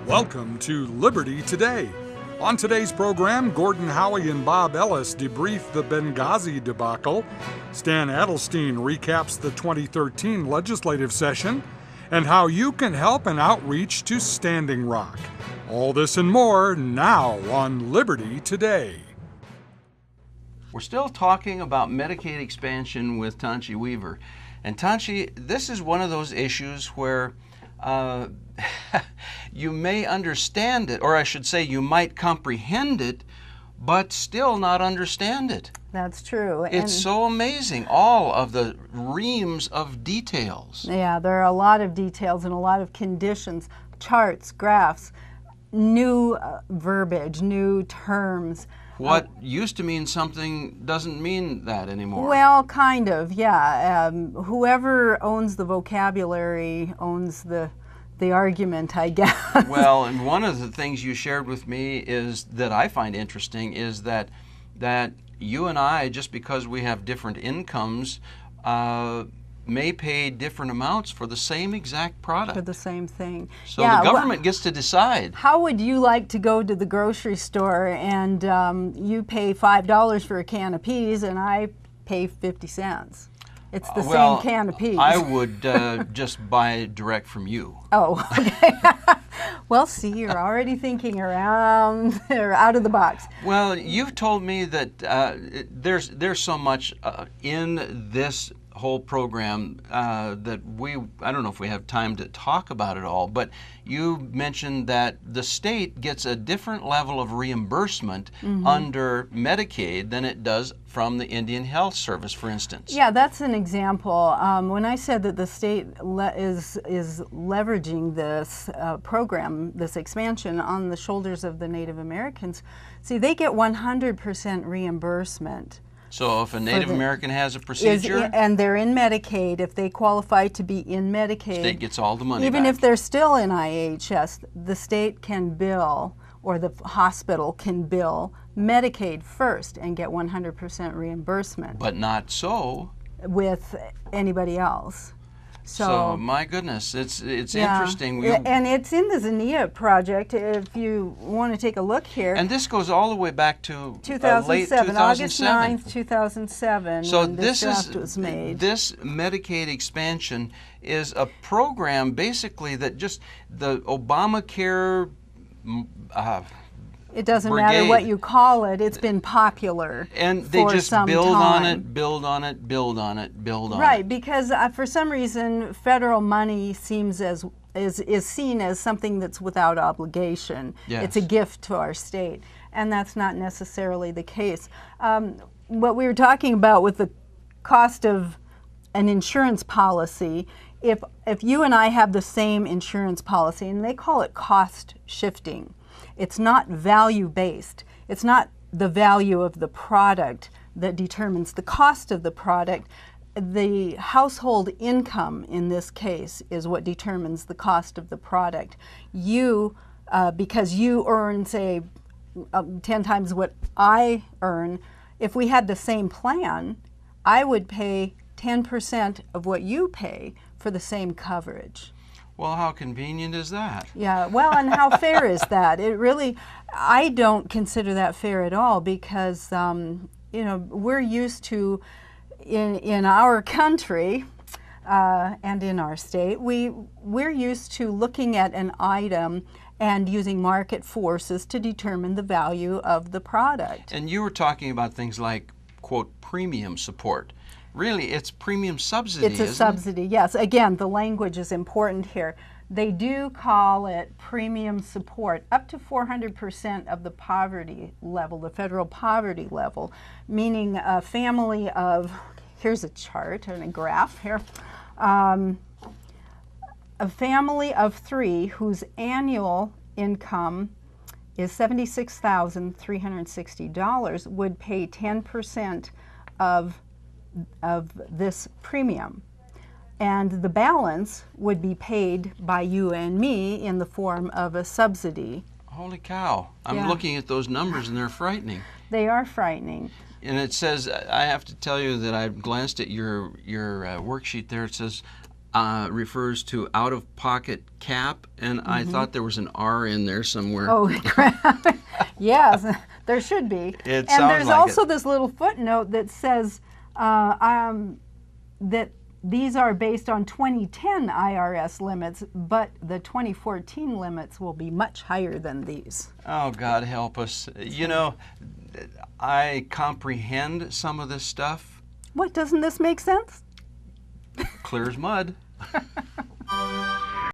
Welcome to Liberty Today. On today's program, Gordon Howie and Bob Ellis debrief the Benghazi debacle, Stan Adelstein recaps the 2013 legislative session, and how you can help in outreach to Standing Rock. All this and more now on Liberty Today. We're still talking about Medicaid expansion with Tanchi Weaver. And Tanchi, this is one of those issues where you may understand it, or I should say you might comprehend it, but still not understand it. That's true. It's so amazing, all of the reams of details. Yeah, there are a lot of details and a lot of conditions, charts, graphs, new verbiage, new terms. What used to mean something doesn't mean that anymore. Well, kind of, yeah. Whoever owns the vocabulary owns the argument, I guess. Well, and one of the things you shared with me is that I find interesting is that you and I, just because we have different incomes, may pay different amounts for the same exact product. For the same thing. So yeah, the government gets to decide. How would you like to go to the grocery store and you pay $5 for a can of peas and I pay 50 cents? It's the same can of peas. I would just buy direct from you. Oh, okay. Well, see, you're already thinking around or out of the box. Well, you've told me that there's so much in this whole program that I don't know if we have time to talk about it all, but you mentioned that the state gets a different level of reimbursement under Medicaid than it does from the Indian Health Service, for instance. Yeah, that's an example. When I said that the state is leveraging this program, this expansion, on the shoulders of the Native Americans, see, they get 100% reimbursement. So if a Native American has a procedure and they're in Medicaid, if they qualify to be in Medicaid, state gets all the money even back. if they're still in IHS, the state can bill, or the hospital can bill Medicaid first and get 100% reimbursement. But not so with anybody else. So my goodness, it's yeah, interesting. And it's in the Zinnia project, if you want to take a look here. And this goes all the way back to 2007, late 2007. August 9th, 2007, so when this draft was made. This Medicaid expansion is a program basically that just the Obamacare it doesn't brigade. matter what you call it, it's been popular and they for just some build time. on it, build on it, build on it, build on it. Right, because for some reason federal money seems is seen as something that's without obligation. Yes. It's a gift to our state, and that's not necessarily the case. What we were talking about with the cost of an insurance policy, if you and I have the same insurance policy, and they call it cost shifting, it's not value-based. It's not the value of the product that determines the cost of the product. The household income in this case is what determines the cost of the product. You, because you earn, say, 10 times what I earn, if we had the same plan, I would pay 10% of what you pay for the same coverage. Well, how convenient is that? Yeah, well, and how fair is that? It really, I don't consider that fair at all because, we're used to, in our country and in our state, we're used to looking at an item and using market forces to determine the value of the product. And you were talking about things like, quote, premium support. Really, it's premium subsidy, It's a subsidy, yes. Again, the language is important here. They do call it premium support, up to 400% of the poverty level, the federal poverty level, meaning a family of, here's a chart and a graph here, a family of 3 whose annual income is $76,360 would pay 10% of this premium, and the balance would be paid by you and me in the form of a subsidy. Holy cow. I'm looking at those numbers and they're frightening. They are frightening. And it says, I have to tell you that I glanced at your worksheet there. It says refers to out-of-pocket cap, and I thought there was an R in there somewhere. Oh, crap. Yes, there should be. It and sounds there's like also it. this little footnote that says that these are based on 2010 IRS limits, but the 2014 limits will be much higher than these. Oh, God help us. You know, I comprehend some of this stuff. What, doesn't this make sense? Clear as mud.